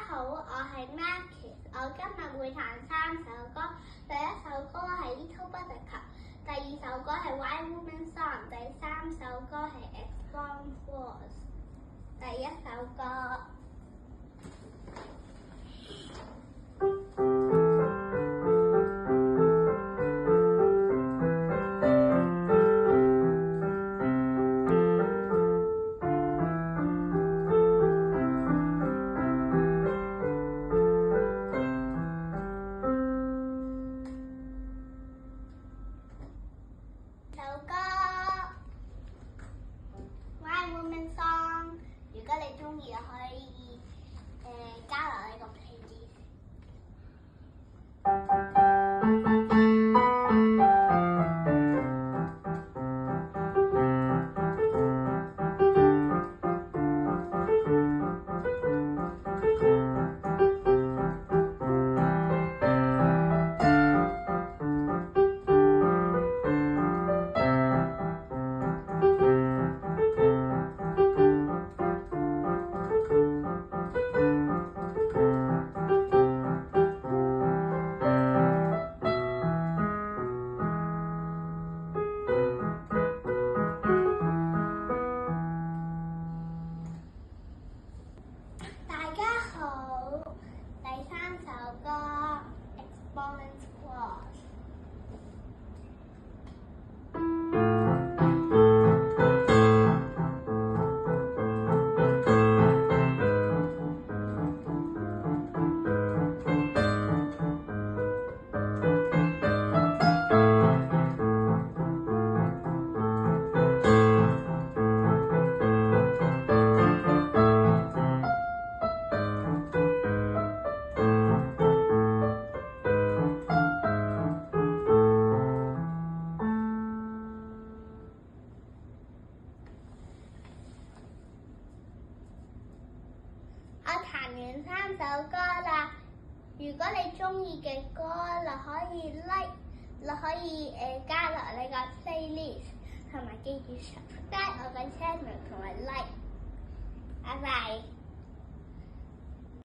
好，我係 Marcus， 我今日會彈3首歌。第一首歌係 Little Buttercup， 第二首歌係 White Woman Song， 第三首歌係 Exploring Force。第一首歌。首歌 White Woman Song， 如果你中意可以加落你個 playlist。大家好，第三首歌 Exploring Force。我彈完3首歌啦，如果你中意嘅歌，你可以 like， 你可以加落你個 playlist， 同埋記住 subscribe 我個 channel 同埋 like，拜拜。